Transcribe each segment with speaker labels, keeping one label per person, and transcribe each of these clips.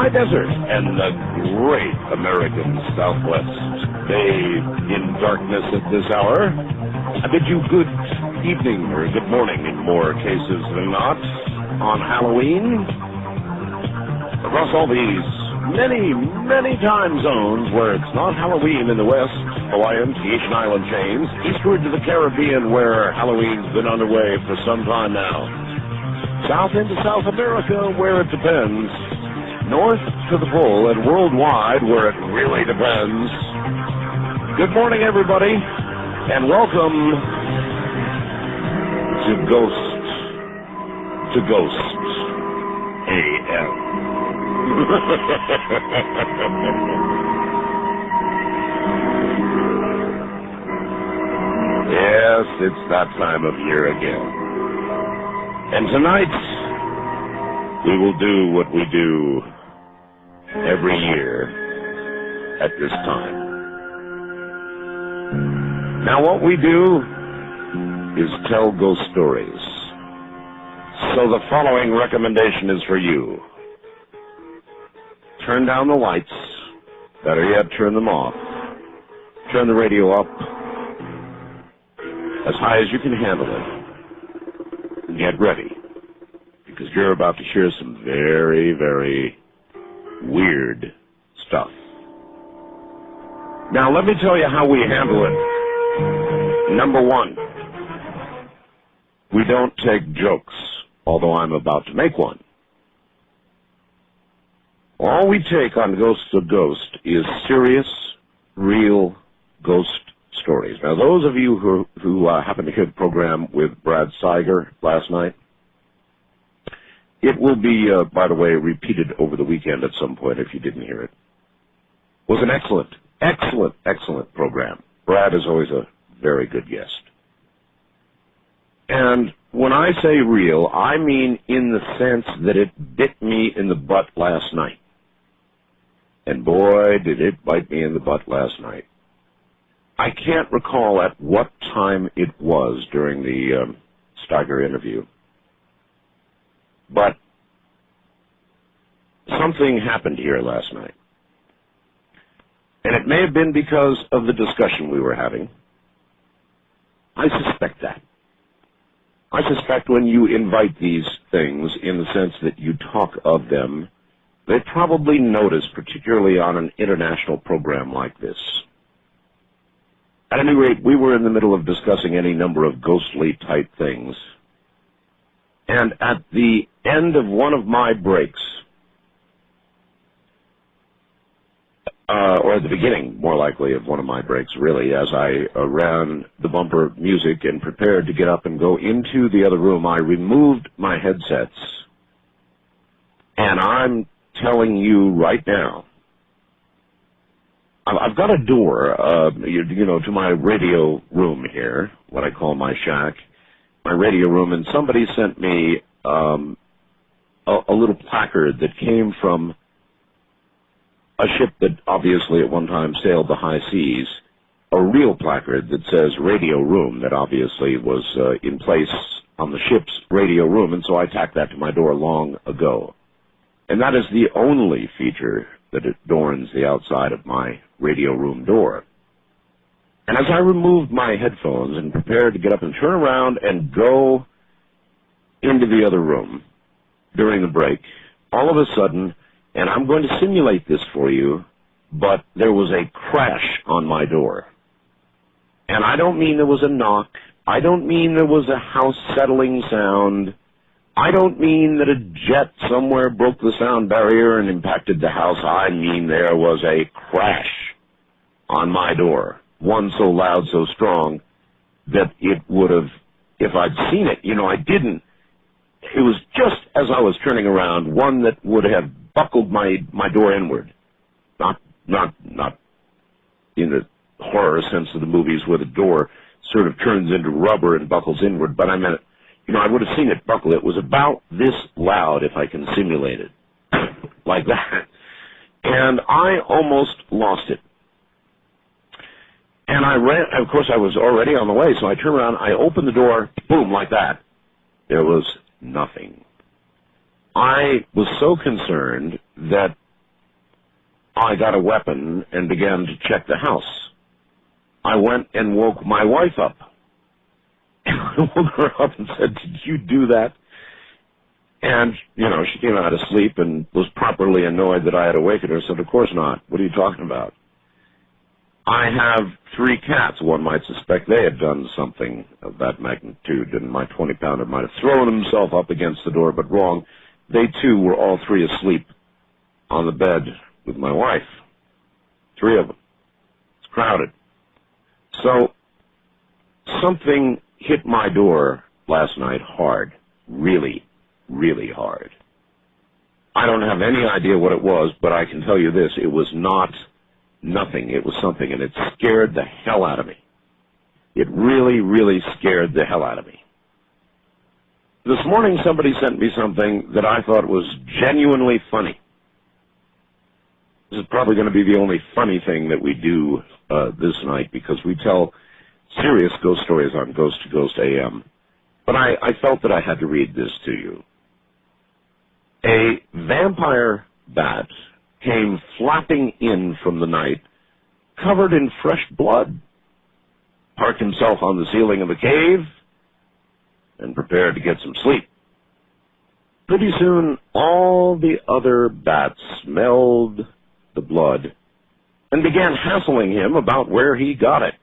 Speaker 1: high desert and the great American Southwest. Bathed in darkness at this hour, I bid you good evening or good morning in more cases than not on Halloween. Across all these many time zones where it's not Halloween in the West, Hawaiian, Tahitian island chains, eastward to the Caribbean where Halloween's been underway for some time now. South into South America where it depends. North to the pole and worldwide where it really depends. Good morning, everybody, and welcome to Ghost AM. Yes, it's that time of year again. And tonight, we will do what we do every year at this time. Now, what we do is tell ghost stories. So the following recommendation is for you. Turn down the lights. Better yet, turn them off. Turn the radio up as high as you can handle it. And get ready, because you're about to hear some very, very weird stuff. Now, let me tell you how we handle it. Number one, we don't take jokes, although I'm about to make one. All we take on Ghost to Ghost is serious, real ghost stories. Now, those of you who happened to hear the program with Brad Steiger last night, it will be, by the way, repeated over the weekend at some point if you didn't hear it. It was an excellent program. Brad is always a very good guest. And when I say real, I mean in the sense that it bit me in the butt last night. And boy, did it bite me in the butt last night. I can't recall at what time it was during the Steiger interview, but something happened here last night. And it may have been because of the discussion we were having. I suspect that. I suspect when you invite these things in the sense that you talk of them, they probably notice, particularly on an international program like this. At any rate, we were in the middle of discussing any number of ghostly type things. And at the end of one of my breaks, or at the beginning, more likely, of one of my breaks, really, as I ran the bumper music and prepared to get up and go into the other room, I removed my headsets. And I'm telling you right now, I've got a door, to my radio room here, what I call my shack, my radio room, and somebody sent me a little placard that came from a ship that obviously at one time sailed the high seas, a real placard that says radio room that obviously was in place on the ship's radio room, and so I tacked that to my door long ago. And that is the only feature that adorns the outside of my radio room door. And as I removed my headphones and prepared to get up and turn around and go into the other room during the break, all of a sudden, and I'm going to simulate this for you, but there was a crash on my door. And I don't mean there was a knock. I don't mean there was a house settling sound. I don't mean that a jet somewhere broke the sound barrier and impacted the house. I mean there was a crash on my door. One so loud, so strong, that it would have, if I'd seen it, I didn't. It was just as I was turning around, one that would have buckled my door inward. Not in the horror sense of the movies where the door sort of turns into rubber and buckles inward, but I meant, I would have seen it buckle. It was about this loud, if I can simulate it, like that. And I almost lost it. And I ran, of course I was already on the way, so I turned around, I opened the door, boom, like that. There was nothing. I was so concerned that I got a weapon and began to check the house. I went and woke my wife up. I woke her up and said, "Did you do that?" And, she came out of sleep and was properly annoyed that I had awakened her. I said, "Of course not. What are you talking about?" I have 3 cats. One might suspect they had done something of that magnitude, and my 20-pounder might have thrown himself up against the door, but wrong. They, too, were all 3 asleep on the bed with my wife. 3 of them. It's crowded. So something hit my door last night hard, really, really hard. I don't have any idea what it was, but I can tell you this, it was not nothing. It was something, and it scared the hell out of me. It really, really scared the hell out of me. This morning somebody sent me something that I thought was genuinely funny. This is probably going to be the only funny thing that we do this night, because we tell serious ghost stories on Ghost to Ghost AM. But I felt that I had to read this to you. A vampire bat came flapping in from the night, covered in fresh blood, parked himself on the ceiling of the cave, and prepared to get some sleep. Pretty soon, all the other bats smelled the blood and began hassling him about where he got it.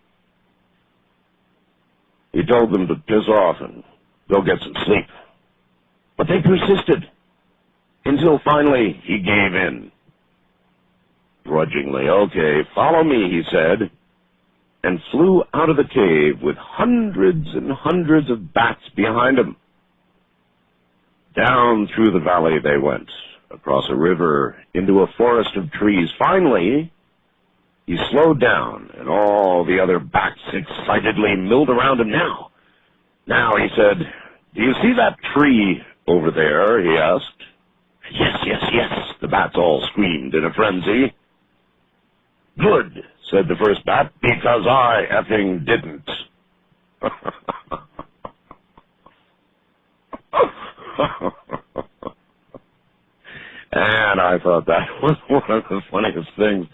Speaker 1: He told them to piss off and go get some sleep. But they persisted until finally he gave in. Grudgingly, "Okay, follow me," he said, and flew out of the cave with hundreds and hundreds of bats behind him. Down through the valley they went, across a river, into a forest of trees. Finally, he slowed down, and all the other bats excitedly milled around him. Now, he said, "Do you see that tree over there?" he asked. Yes, the bats all screamed in a frenzy. "Good," said the first bat, "because I effing didn't." And I thought that was one of the funniest things.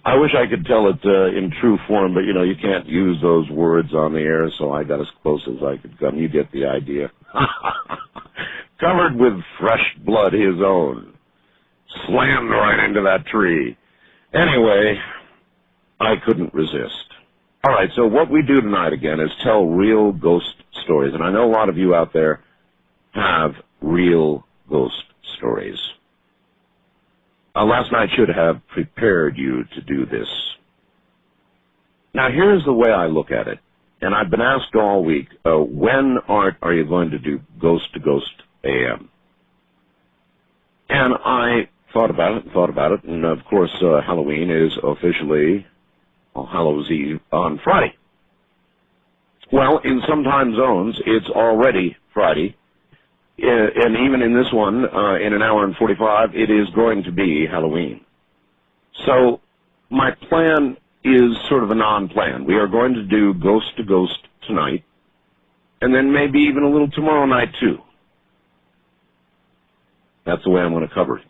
Speaker 1: I wish I could tell it in true form, but, you can't use those words on the air, so I got as close as I could come. You get the idea. Covered with fresh blood, his own. Slammed right into that tree. Anyway, I couldn't resist. All right, so what we do tonight, again, is tell real ghost stories. And I know a lot of you out there have real ghost stories. Last night should have prepared you to do this. Now, here's the way I look at it. And I've been asked all week, when, Art, are you going to do Ghost to Ghost AM? And I thought about it, and of course, Halloween is officially Hallows Eve on Friday. Well, in some time zones, it's already Friday. And even in this one, in an hour and 45, it is going to be Halloween. So my plan is sort of a non-plan. We are going to do Ghost to Ghost tonight, and then maybe even a little tomorrow night, too. That's the way I'm going to cover it.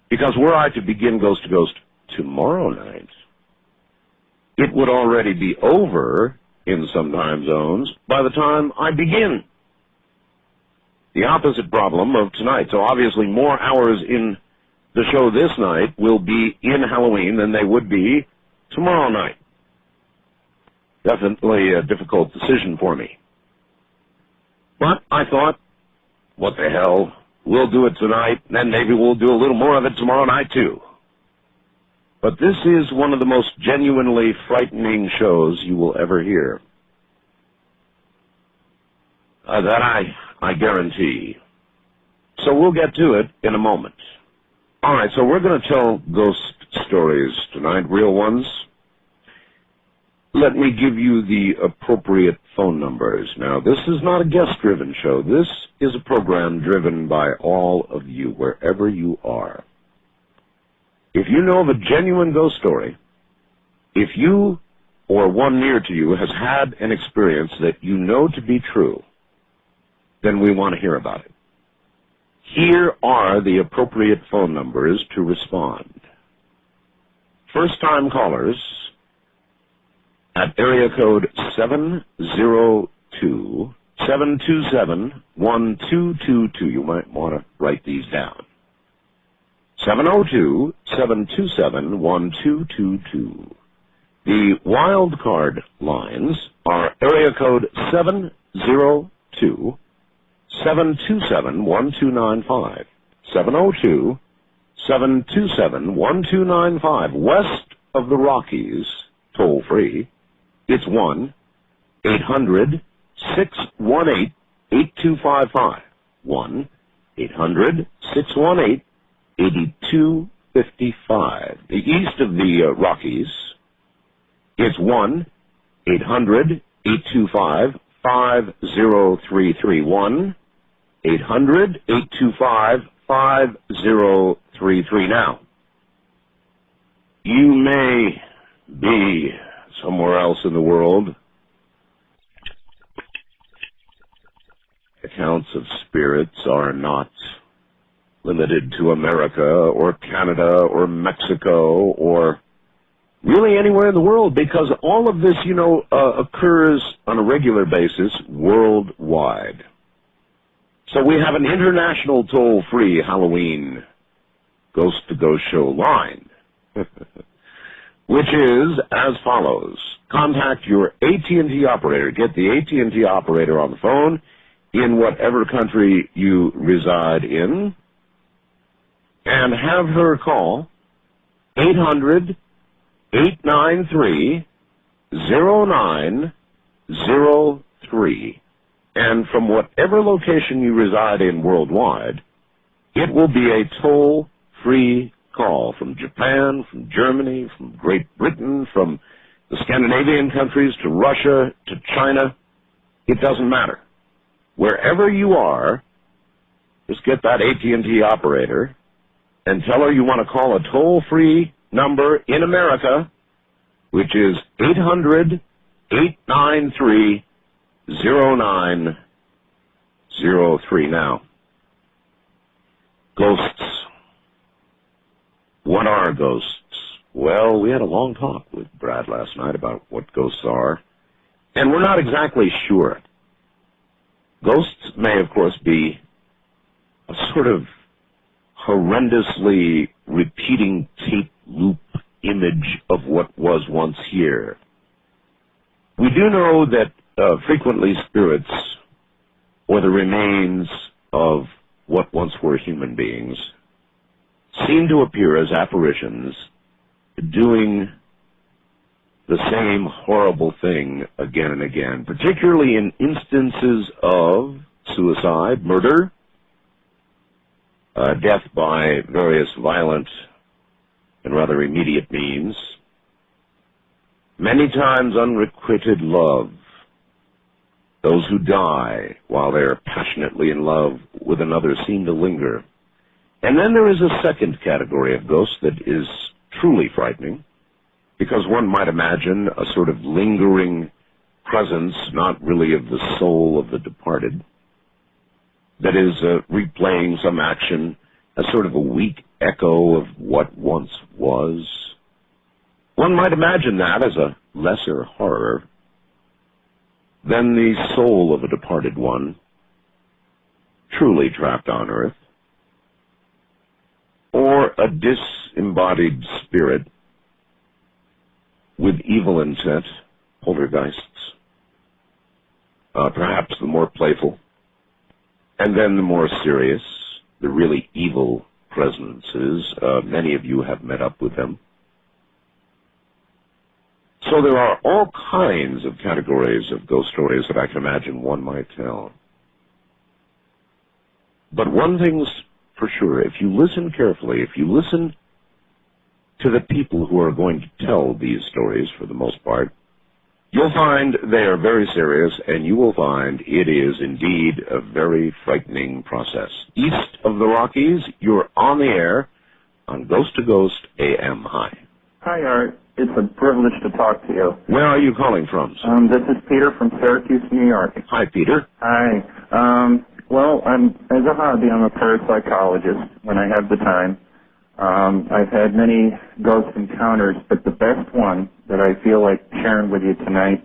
Speaker 1: Because were I to begin Ghost to Ghost tomorrow night, it would already be over in some time zones by the time I begin. The opposite problem of tonight. So obviously more hours in the show this night will be in Halloween than they would be tomorrow night. Definitely a difficult decision for me. But I thought, what the hell, we'll do it tonight, then maybe we'll do a little more of it tomorrow night too. But this is one of the most genuinely frightening shows you will ever hear. That I guarantee. So we'll get to it in a moment. All right, so we're going to tell ghost stories tonight, real ones. Let me give you the appropriate phone numbers. Now, this is not a guest-driven show. This is a program driven by all of you, wherever you are. If you know of a genuine ghost story, if you or one near to you has had an experience that you know to be true, then we want to hear about it. Here are the appropriate phone numbers to respond. first-time callers at area code 702-727-1222. You might want to write these down. 702-727-1222. The wild card lines are area code 702-727-1295. 702-727-1295. West of the Rockies, toll free, it's 1-800-618-8255. 1-800-618-8255. The east of the Rockies, it's 1-800-825-5033. 1-800-825-5033. Now, you may be somewhere else in the world. Accounts of spirits are not limited to America or Canada or Mexico or really anywhere in the world, because all of this, occurs on a regular basis worldwide. So we have an international toll-free Halloween Ghost-to-Ghost show line, which is as follows. Contact your AT&T operator. Get the AT&T operator on the phone in whatever country you reside in, and have her call 800-893-0903. And from whatever location you reside in worldwide, it will be a toll-free call from Japan, from Germany, from Great Britain, from the Scandinavian countries, to Russia, to China. It doesn't matter. Wherever you are, just get that AT&T operator and tell her you want to call a toll-free number in America, which is 800-893-0903. Now, ghosts. What are ghosts? Well, we had a long talk with Brad last night about what ghosts are, and we're not exactly sure. Ghosts may, of course, be a sort of horrendously repeating tape loop image of what was once here. We do know that frequently spirits, or the remains of what once were human beings, seem to appear as apparitions doing the same horrible thing again and again, particularly in instances of suicide, murder, death by various violent and rather immediate means, many times unrequited love. Those who die while they're passionately in love with another seem to linger. And then there is a second category of ghosts that is truly frightening, because one might imagine a sort of lingering presence, not really of the soul of the departed, that is replaying some action, as sort of a weak echo of what once was. One might imagine that as a lesser horror than the soul of a departed one, truly trapped on earth, or a disembodied spirit with evil intent, poltergeists, perhaps the more playful, and then the more serious, the really evil presences. Many of you have met up with them. So there are all kinds of categories of ghost stories that I can imagine one might tell. But one thing's for sure, if you listen carefully, if you listen to the people who are going to tell these stories for the most part, you'll find they are very serious, and you will find it is indeed a very frightening process. East of the Rockies, you're on the air on Ghost to Ghost AM. Hi.
Speaker 2: Hi, Art. It's a privilege to talk to you.
Speaker 1: Where are you calling from, sir?
Speaker 2: This is Peter from Syracuse, New York.
Speaker 1: Hi, Peter.
Speaker 2: Hi. Well, as a hobby, I'm a parapsychologist when I have the time. I've had many ghost encounters, but the best one that I feel like sharing with you tonight,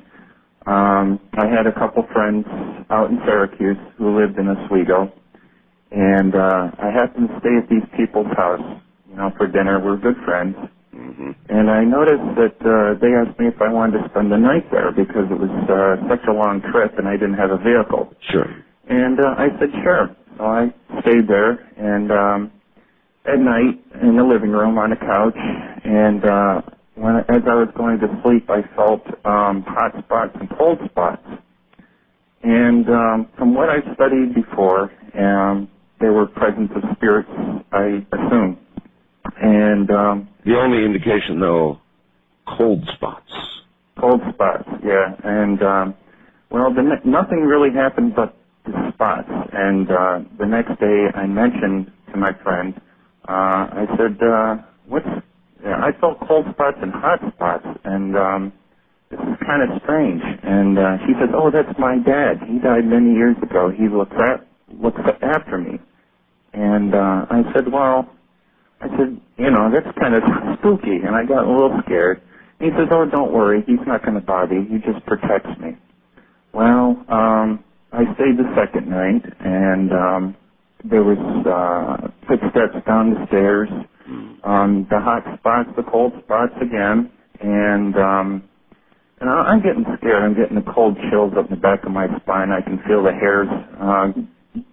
Speaker 2: I had a couple friends out in Syracuse who lived in Oswego, and I happened to stay at these people's house, for dinner. We're good friends.
Speaker 1: Mm-hmm.
Speaker 2: And I noticed that they asked me if I wanted to spend the night there because it was such a long trip and I didn't have a vehicle.
Speaker 1: Sure.
Speaker 2: And I said, sure. So I stayed there, and at night in the living room on the couch, and as I was going to sleep, I felt hot spots and cold spots. And from what I've studied before, they were presence of spirits, I assume. And
Speaker 1: the only indication, though, cold spots.
Speaker 2: Cold spots, yeah. And nothing really happened but the spots. And the next day, I mentioned to my friend, I said, I felt cold spots and hot spots, and this is kind of strange. And she said, oh, that's my dad. He died many years ago. He looks after me. And I said, that's kind of spooky, and I got a little scared. He says, oh, don't worry, he's not going to bother you, he just protects me. Well, I stayed the second night, and there was footsteps down the stairs, the hot spots, the cold spots again, and I'm getting scared. I'm getting the cold chills up the back of my spine. I can feel the hairs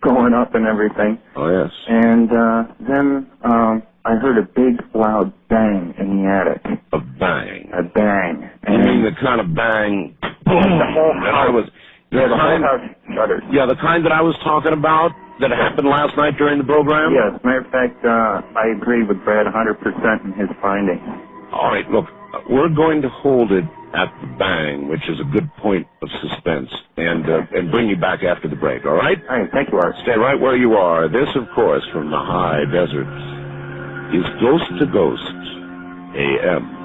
Speaker 2: going up and everything.
Speaker 1: Oh, yes.
Speaker 2: And then I heard a big, loud bang in the attic.
Speaker 1: A bang?
Speaker 2: A bang.
Speaker 1: You mean the kind of bang, boom,
Speaker 2: the whole house.
Speaker 1: the
Speaker 2: whole house shudders.
Speaker 1: Yeah, the kind that I was talking about that happened last night during the program?
Speaker 2: Yes, matter of fact, I agree with Brad 100% in his findings.
Speaker 1: All right, look, we're going to hold it at the bang, which is a good point of suspense, and bring you back after the break, all right?
Speaker 2: All right, thank you, Art.
Speaker 1: Stay right where you are. This, of course, from the high desert, is Ghost to Ghost AM.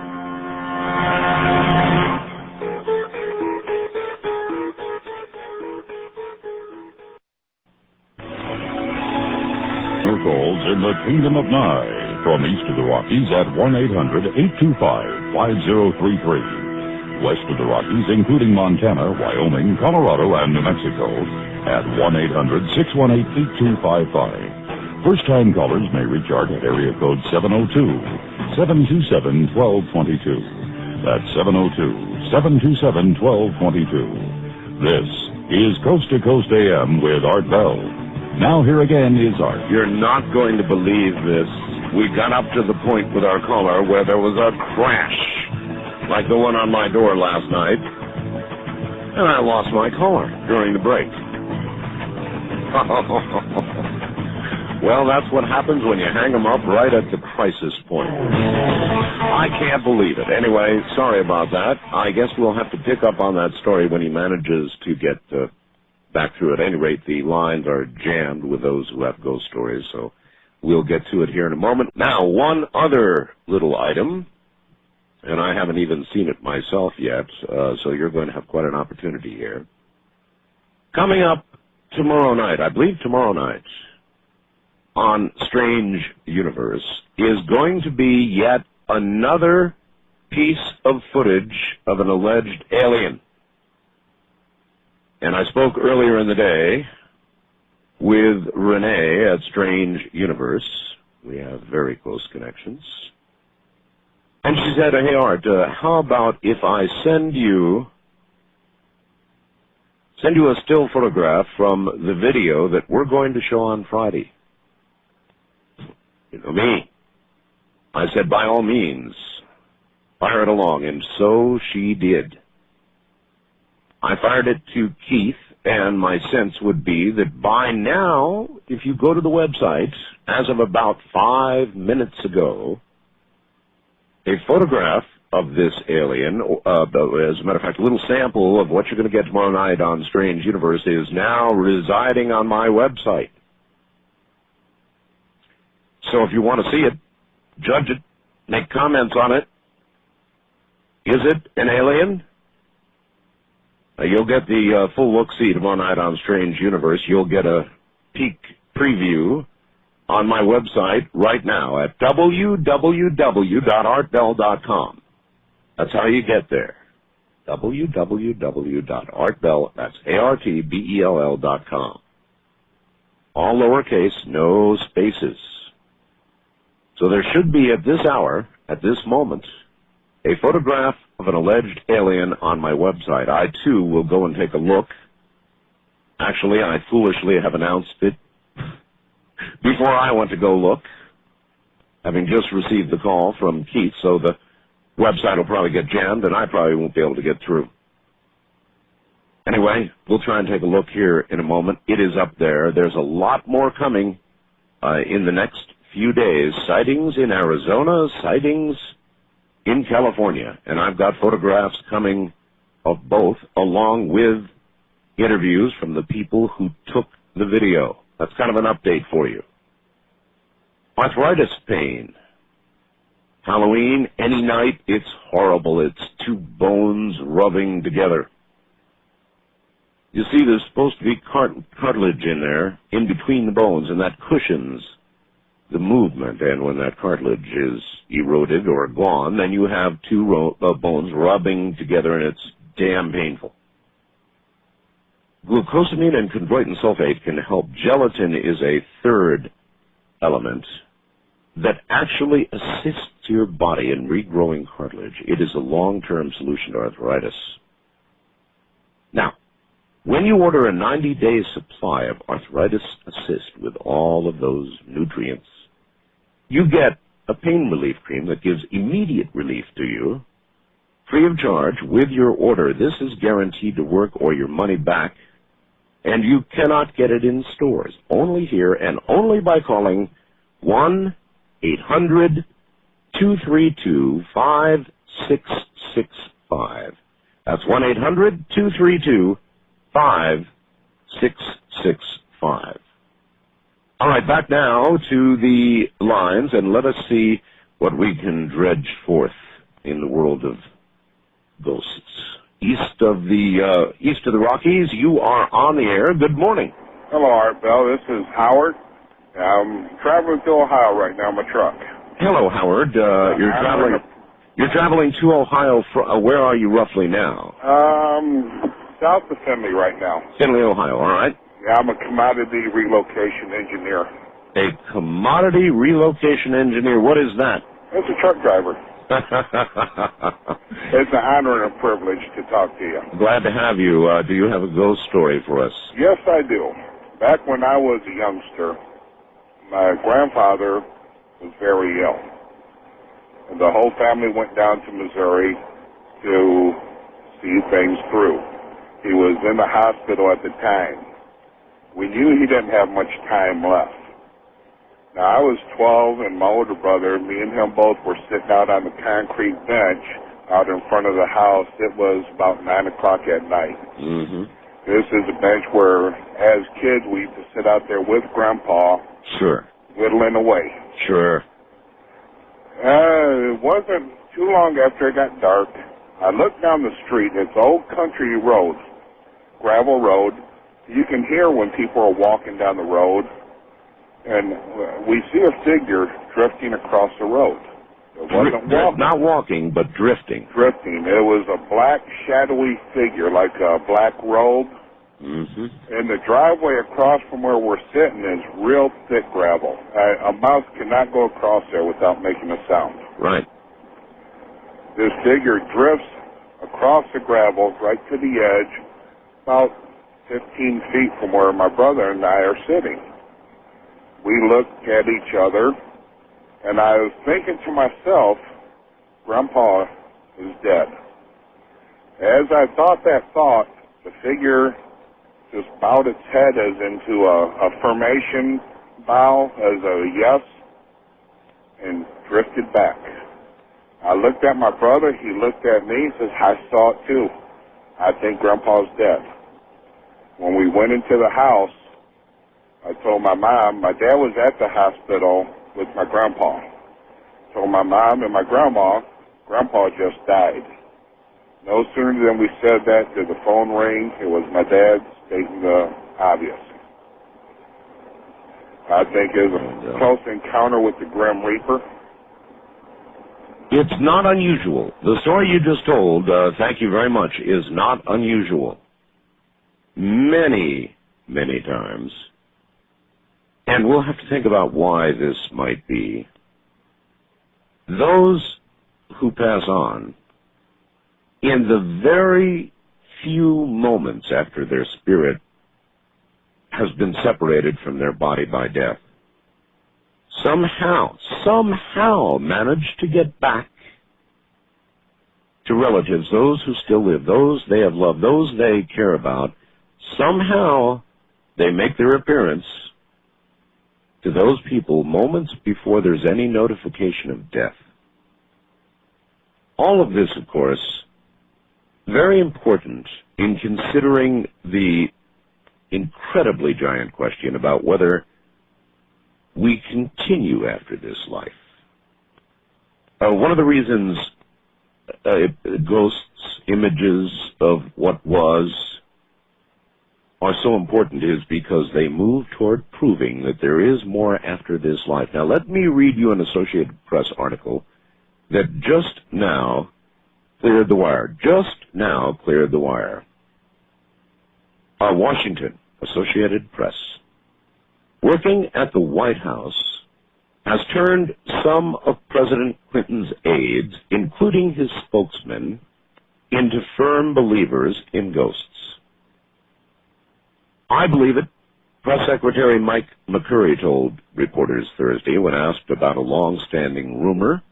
Speaker 3: Calls in the Kingdom of Nye from east of the Rockies at 1-800-825-5033. West of the Rockies, including Montana, Wyoming, Colorado, and New Mexico at 1-800-618-8255. First-time callers may reach Art at area code 702-727-1222. That's 702-727-1222. This is Coast to Coast AM with Art Bell. Now here again is Art.
Speaker 1: You're not going to believe this. We got up to the point with our caller where there was a crash, like the one on my door last night, and I lost my caller during the break. Well, that's what happens when you hang them up right at the crisis point. I can't believe it. Anyway, sorry about that. I guess we'll have to pick up on that story when he manages to get back through. At any rate, the lines are jammed with those who have ghost stories, so we'll get to it here in a moment. Now, one other little item, and I haven't even seen it myself yet, so you're going to have quite an opportunity here. Coming up tomorrow night, I believe tomorrow night, on Strange Universe, is going to be yet another piece of footage of an alleged alien. And I spoke earlier in the day with Renee at Strange Universe. We have very close connections. And she said, hey, Art, how about if I send you a still photograph from the video that we're going to show on Friday? You know me. I said, by all means, fire it along. And so she did. I fired it to Keith, and my sense would be that by now, if you go to the website, as of about 5 minutes ago, a photograph of this alien, as a matter of fact, a little sample of what you're going to get tomorrow night on Strange Universe is now residing on my website. So if you want to see it, judge it, make comments on it. Is it an alien? You'll get the full look-see tomorrow night on Strange Universe. You'll get a peek preview on my website right now at www.artbell.com. That's how you get there. www.artbell, that's ARTBELL.com. All lowercase, no spaces. So there should be at this hour, at this moment, a photograph of an alleged alien on my website. I, too, will go and take a look. Actually, I foolishly have announced it before I went to go look, having just received the call from Keith, so the website will probably get jammed, and I probably won't be able to get through. Anyway, we'll try and take a look here in a moment. It is up there. There's a lot more coming in the next few days. Sightings in Arizona, sightings in California. And I've got photographs coming of both, along with interviews from the people who took the video. That's kind of an update for you. Arthritis pain. Halloween, any night, it's horrible. It's two bones rubbing together. You see, there's supposed to be cartilage in there, in between the bones, and that cushions the movement. And when that cartilage is eroded or gone, then you have two bones rubbing together, and it's damn painful. Glucosamine and chondroitin sulfate can help. Gelatin is a third element that actually assists your body in regrowing cartilage. It is a long-term solution to arthritis. Now, when you order a 90-day supply of Arthritis Assist with all of those nutrients, you get a pain relief cream that gives immediate relief to you, free of charge, with your order. This is guaranteed to work or your money back, and you cannot get it in stores. Only here and only by calling 1-800-232-5665. That's 1-800-232-5665. All right, back now to the lines, and let us see what we can dredge forth in the world of ghosts. East of the Rockies, you are on the air. Good morning.
Speaker 4: Hello, Art Bell. This is Howard. I'm traveling to Ohio right now in my truck.
Speaker 1: Hello, Howard. You're traveling to Ohio. Where are you roughly now?
Speaker 4: South of Findlay right now.
Speaker 1: Findlay, Ohio. All right.
Speaker 4: Yeah, I'm a commodity relocation engineer.
Speaker 1: A commodity relocation engineer. What is that?
Speaker 4: It's a truck driver. It's an honor and a privilege to talk to you.
Speaker 1: Glad to have you. Do you have a ghost story for us?
Speaker 4: Yes, I do. Back when I was a youngster, my grandfather was very ill. And the whole family went down to Missouri to see things through. He was in the hospital at the time. We knew he didn't have much time left. Now, I was 12, and my older brother, me and him both were sitting out on the concrete bench out in front of the house. It was about 9 o'clock at night.
Speaker 1: Mm-hmm.
Speaker 4: This is a bench where, as kids, we used to sit out there with Grandpa.
Speaker 1: Sure.
Speaker 4: Whittling away.
Speaker 1: Sure.
Speaker 4: It wasn't too long after it got dark. I looked down the street. It's an old country road, gravel road. You can hear when people are walking down the road. And we see a figure drifting across the road. It wasn't walking.
Speaker 1: Not walking, but drifting.
Speaker 4: Drifting. It was a black, shadowy figure, like a black robe.
Speaker 1: Mm-hmm.
Speaker 4: And the driveway across from where we're sitting is real thick gravel. A mouse cannot go across there without making a sound.
Speaker 1: Right.
Speaker 4: This figure drifts across the gravel right to the edge, about 15 feet from where my brother and I are sitting. We looked at each other, and I was thinking to myself, Grandpa is dead. As I thought that thought, the figure just bowed its head as into a formation bow, as a yes, and drifted back. I looked at my brother, he looked at me, he says, I saw it too. I think Grandpa's dead. When we went into the house, I told my mom, my dad was at the hospital with my grandpa. Told my mom and my grandma, Grandpa just died. No sooner than we said that did the phone ring. It was my dad stating the obvious. I think is a close encounter with the Grim Reaper.
Speaker 1: It's not unusual. The story you just told, thank you very much, is not unusual. Many, many times. And we'll have to think about why this might be. Those who pass on, in the very few moments after their spirit has been separated from their body by death, somehow manage to get back to relatives, those who still live, those they have loved, those they care about. Somehow they make their appearance to those people moments before there's any notification of death. All of this, of course, very important in considering the incredibly giant question about whether we continue after this life. One of the reasons ghosts, images of what was, are so important is because they move toward proving that there is more after this life. Now, let me read you an Associated Press article that just now cleared the wire. Washington, Associated Press. Working at the White House has turned some of President Clinton's aides, including his spokesman, into firm believers in ghosts. I believe it, Press Secretary Mike McCurry told reporters Thursday when asked about a long-standing rumor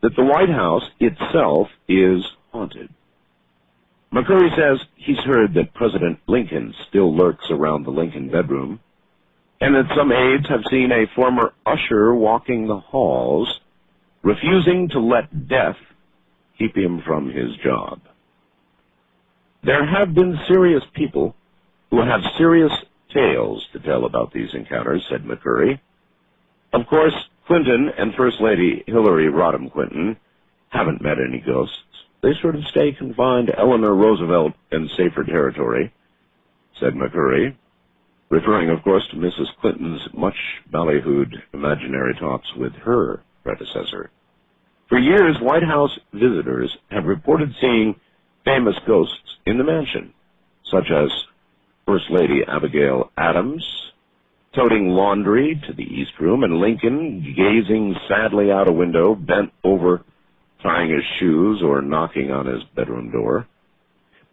Speaker 1: that the White House itself is haunted. McCurry says he's heard that President Lincoln still lurks around the Lincoln bedroom, and that some aides have seen a former usher walking the halls, refusing to let death keep him from his job. There have been serious people who have serious tales to tell about these encounters, said McCurry. Of course, Clinton and First Lady Hillary Rodham Clinton haven't met any ghosts. They sort of stay confined to Eleanor Roosevelt and safer territory, said McCurry, referring, of course, to Mrs. Clinton's much ballyhooed imaginary talks with her predecessor. For years, White House visitors have reported seeing famous ghosts in the mansion, such as First Lady Abigail Adams, toting laundry to the East Room, and Lincoln gazing sadly out a window, bent over tying his shoes or knocking on his bedroom door.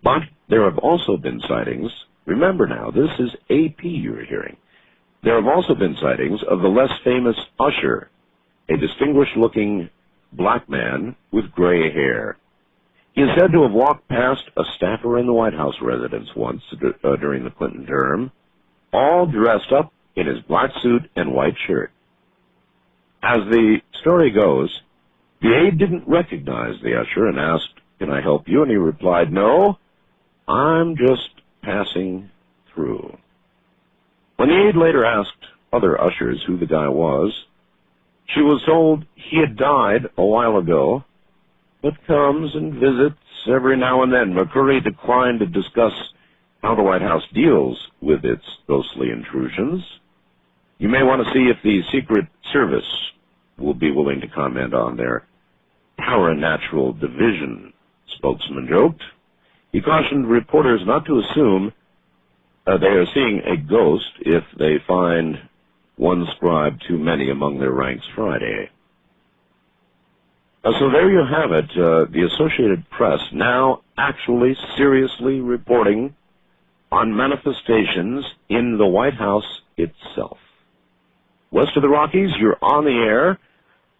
Speaker 1: But there have also been sightings. Remember now, this is AP you're hearing. There have also been sightings of the less famous usher, a distinguished-looking black man with gray hair. He is said to have walked past a staffer in the White House residence once during the Clinton term, all dressed up in his black suit and white shirt. As the story goes, the aide didn't recognize the usher and asked, "Can I help you?" And he replied, "No, I'm just passing through." When the aide later asked other ushers who the guy was, she was told he had died a while ago, but comes and visits every now and then. McCurry declined to discuss how the White House deals with its ghostly intrusions. You may want to see if the Secret Service will be willing to comment on their Paranatural Division, spokesman joked. He cautioned reporters not to assume they are seeing a ghost if they find one scribe too many among their ranks Friday. So there you have it, the Associated Press now actually seriously reporting on manifestations in the White House itself. West of the Rockies, you're on the air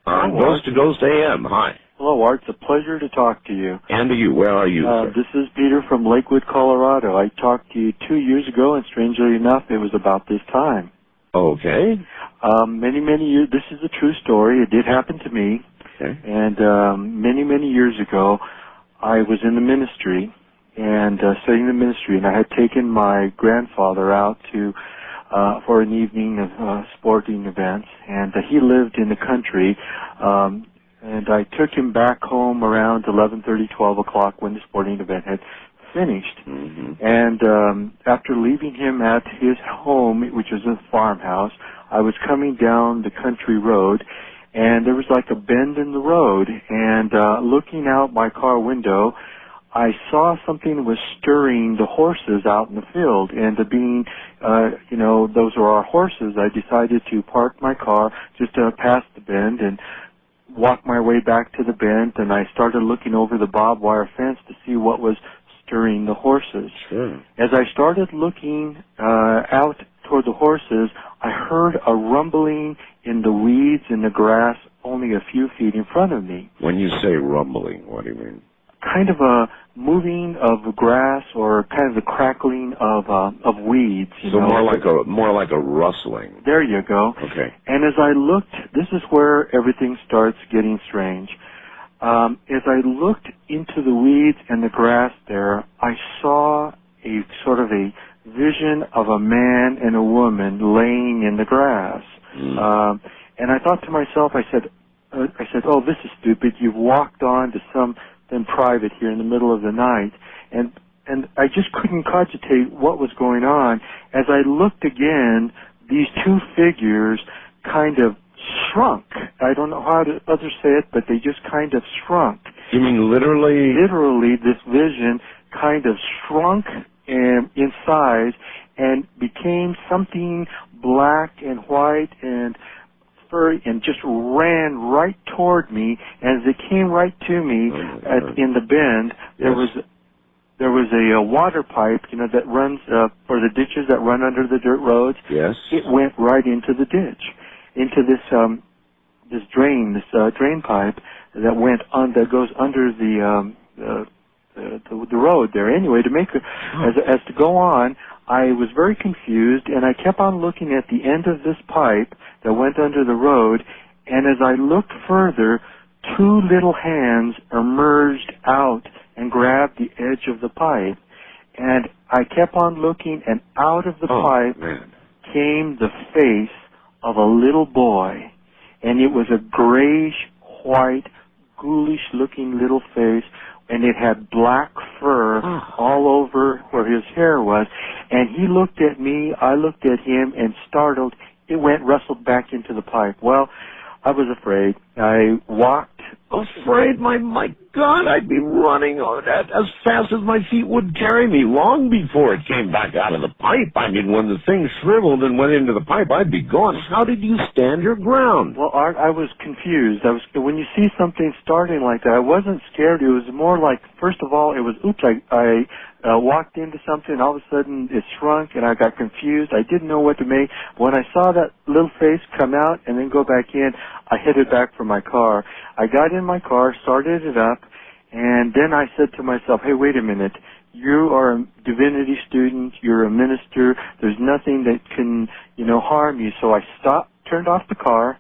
Speaker 1: on Ghost to Ghost AM. Hi.
Speaker 5: Hello, Art. It's a pleasure to talk to you.
Speaker 1: And to you. Where are you, sir?
Speaker 5: This is Peter from Lakewood, Colorado. I talked to you 2 years ago, and strangely enough, it was about this time.
Speaker 1: Okay.
Speaker 5: Many years. This is a true story. It did happen to me.
Speaker 1: Okay.
Speaker 5: And many years ago, I was in the ministry and studying the ministry, and I had taken my grandfather out to for an evening of sporting events, and he lived in the country. And I took him back home around 11:30, 12 o'clock when the sporting event had finished.
Speaker 1: Mm-hmm.
Speaker 5: And after leaving him at his home, which was a farmhouse, I was coming down the country road, and there was like a bend in the road, and looking out my car window, I saw something that was stirring the horses out in the field, and being, those were our horses, I decided to park my car just past the bend and walk my way back to the bend, and I started looking over the barbed wire fence to see what was stirring the horses.
Speaker 1: Sure.
Speaker 5: As I started looking out toward the horses, I heard a rumbling in the weeds in the grass only a few feet in front of me.
Speaker 1: When you say rumbling, what do you mean?
Speaker 5: Kind of a moving of grass, or kind of the crackling of weeds.
Speaker 1: So more like a rustling.
Speaker 5: There you go.
Speaker 1: Okay.
Speaker 5: And as I looked, this is where everything starts getting strange. As I looked into the weeds and the grass there, I saw a sort of a vision of a man and a woman laying in the grass.
Speaker 1: Mm.
Speaker 5: And I thought to myself, I said, oh, this is stupid. You've walked on to something private here in the middle of the night. And I just couldn't cogitate what was going on. As I looked again, these two figures kind of shrunk. I don't know how to others say it, but they just kind of shrunk.
Speaker 1: You mean literally?
Speaker 5: Literally, this vision kind of shrunk in size and became something black and white and furry, and just ran right toward me. And as it came right to me in the bend, there was a water pipe, that runs for the ditches that run under the dirt roads.
Speaker 1: Yes.
Speaker 5: It went right into the ditch, into this drain pipe that goes under the road there. Anyway, to make as to go on, I was very confused, and I kept on looking at the end of this pipe that went under the road, and as I looked further, two little hands emerged out and grabbed the edge of the pipe. And I kept on looking, and out of the pipe came the face of a little boy. And it was a grayish-white, ghoulish-looking little face, and it had black fur all over where his hair was. And he looked at me, I looked at him, and startled, it wrestled back into the pipe. Well, I was afraid. I walked.
Speaker 1: Afraid? My God, I'd be running as fast as my feet would carry me long before it came back out of the pipe. I mean, when the thing shriveled and went into the pipe, I'd be gone. How did you stand your ground?
Speaker 5: Well, Art, I was confused. When you see something starting like that, I wasn't scared. It was more like, first of all, it was, I walked into something, all of a sudden it shrunk, and I got confused. I didn't know what to make. When I saw that little face come out and then go back in, I headed back for my car. I got in my car, started it up, and then I said to myself, hey, wait a minute. You are a divinity student. You're a minister. There's nothing that can, harm you. So I stopped, turned off the car,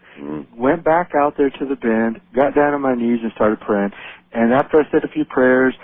Speaker 5: went back out there to the bend, got down on my knees and started praying. And after I said a few prayers,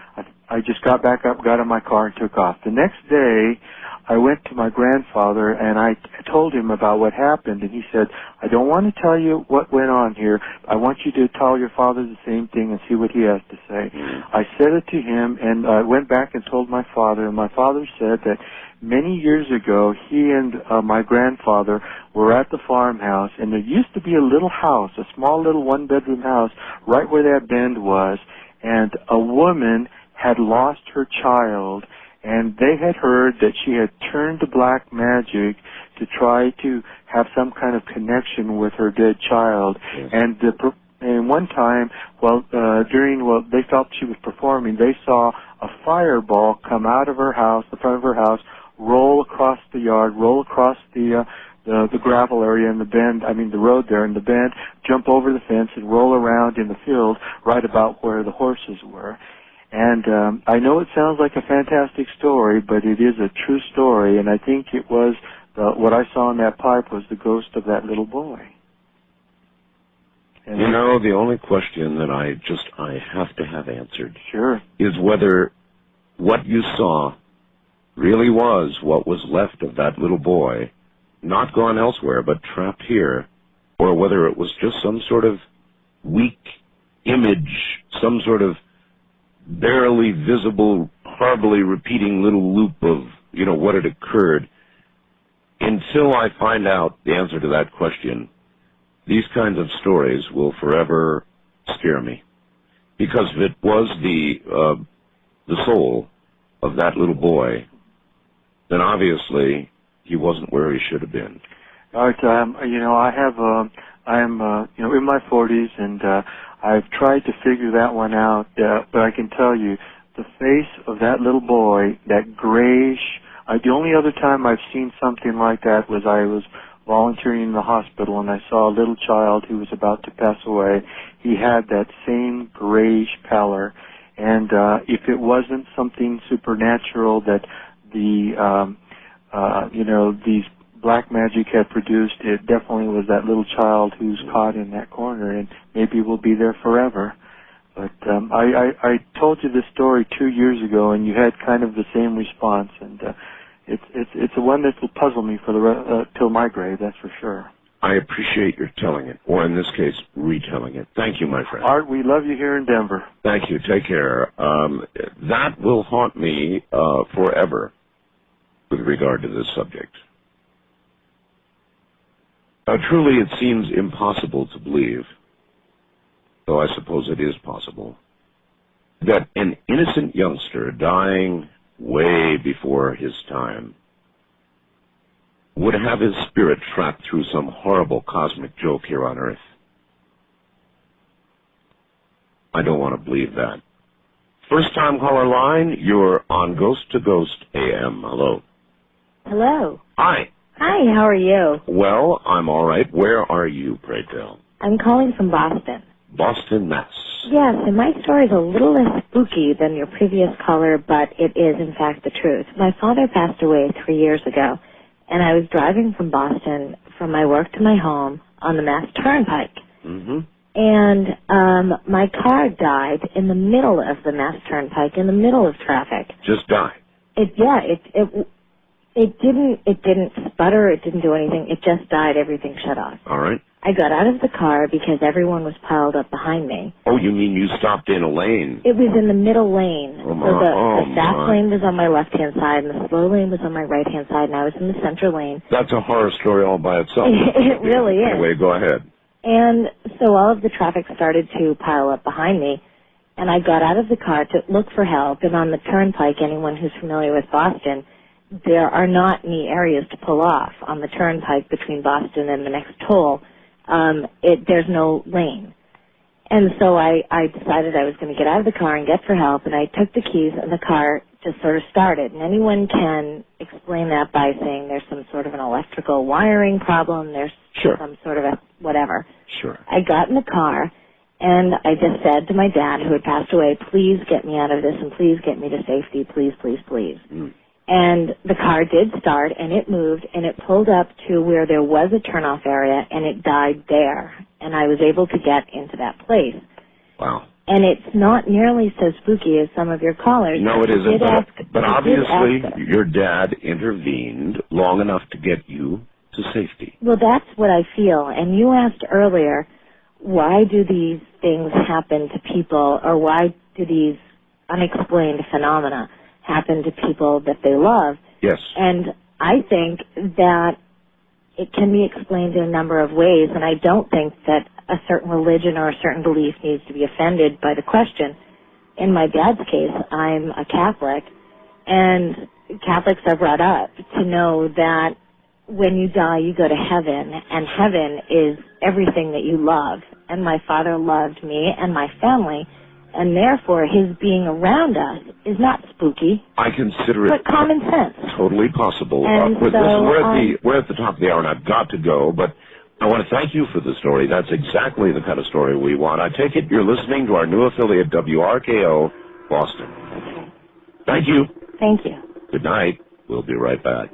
Speaker 5: I just got back up, got in my car, and took off. The next day, I went to my grandfather, and I told him about what happened, and he said, I don't want to tell you what went on here. I want you to tell your father the same thing and see what he has to say. I said it to him, and I went back and told my father, and my father said that many years ago, he and my grandfather were at the farmhouse, and there used to be a little house, a small little one-bedroom house, right where that bend was, and a woman had lost her child, and they had heard that she had turned to black magic to try to have some kind of connection with her dead child. Yes. And one time, they felt she was performing, they saw a fireball come out of her house, the front of her house, roll across the yard, roll across the gravel area in the bend, the road there in the bend, jump over the fence and roll around in the field right about where the horses were. And I know it sounds like a fantastic story, but it is a true story, and I think it was what I saw in that pipe was the ghost of that little boy. And
Speaker 1: the only question that I have to have answered is whether what you saw really was what was left of that little boy, not gone elsewhere, but trapped here, or whether it was just some sort of weak image, some sort of barely visible horribly repeating little loop of, what had occurred. Until I find out the answer to that question, these kinds of stories will forever scare me. Because if it was the soul of that little boy, then obviously he wasn't where he should have been.
Speaker 5: Art, I'm in my 40s, and I've tried to figure that one out, but I can tell you, the face of that little boy, that grayish, the only other time I've seen something like that was I was volunteering in the hospital, and I saw a little child who was about to pass away. He had that same grayish pallor, and if it wasn't something supernatural that these black magic had produced, it definitely was that little child who's caught in that corner, and maybe will be there forever. But I told you this story 2 years ago, and you had kind of the same response, and it's a one that will puzzle me for till my grave, that's for sure.
Speaker 1: I appreciate your telling it, or in this case, retelling it. Thank you, my friend.
Speaker 5: Art, we love you here in Denver.
Speaker 1: Thank you. Take care. That will haunt me forever with regard to this subject. Truly, it seems impossible to believe, though I suppose it is possible, that an innocent youngster dying way before his time would have his spirit trapped through some horrible cosmic joke here on Earth. I don't want to believe that. First time caller line, you're on Ghost to Ghost AM. Hello.
Speaker 6: Hello.
Speaker 1: Hi.
Speaker 6: Hi, how are you?
Speaker 1: Well, I'm all right. Where are you, pray tell?
Speaker 6: I'm calling from Boston.
Speaker 1: Boston, Mass.
Speaker 6: Yes, and my story is a little less spooky than your previous caller, but it is, in fact, the truth. My father passed away 3 years ago, and I was driving from Boston from my work to my home on the Mass Turnpike. Mm-hmm. And my car died in the middle of the Mass Turnpike, in the middle of traffic.
Speaker 1: Just died?
Speaker 6: It didn't sputter, it didn't do anything, it just died, everything shut off.
Speaker 1: All right.
Speaker 6: I got out of the car because everyone was piled up behind me.
Speaker 1: Oh, you mean you stopped in a lane?
Speaker 6: It was in the middle lane.
Speaker 1: Oh,
Speaker 6: so the fast lane was on my left-hand side, and the slow lane was on my right-hand side, and I was in the center lane.
Speaker 1: That's a horror story all by itself.
Speaker 6: It really is.
Speaker 1: Anyway, go ahead.
Speaker 6: And so all of the traffic started to pile up behind me, and I got out of the car to look for help, and on the turnpike, anyone who's familiar with Boston, there are not any areas to pull off on the turnpike between Boston and the next toll. There's no lane. And so I decided I was going to get out of the car and get for help, and I took the keys, and the car just sort of started. And anyone can explain that by saying there's some sort of an electrical wiring problem, there's some sort of a whatever.
Speaker 1: Sure.
Speaker 6: I got in the car, and I just said to my dad, who had passed away, please get me out of this, and please get me to safety, please, please, please. Mm. And the car did start, and it moved, and it pulled up to where there was a turnoff area, and it died there. And I was able to get into that place.
Speaker 1: Wow.
Speaker 6: And it's not nearly so spooky as some of your callers.
Speaker 1: No, it isn't. But obviously, your dad intervened long enough to get you to safety.
Speaker 6: Well, that's what I feel. And you asked earlier, why do these things happen to people, or why do these unexplained phenomena happen to people that they love?
Speaker 1: Yes.
Speaker 6: And I think that it can be explained in a number of ways, and I don't think that a certain religion or a certain belief needs to be offended by the question. In my dad's case, I'm a Catholic, and Catholics are brought up to know that when you die, you go to heaven, and heaven is everything that you love. And my father loved me and my family, and therefore his being around us is not spooky.
Speaker 1: I consider it
Speaker 6: but common sense.
Speaker 1: Totally possible.
Speaker 6: And
Speaker 1: listen, we're at the top of the hour, and I've got to go, but I want to thank you for the story. That's exactly the kind of story we want. I take it you're listening to our new affiliate, WRKO, Boston.
Speaker 6: Okay.
Speaker 1: Thank you.
Speaker 6: Thank you.
Speaker 1: Good night. We'll be right back.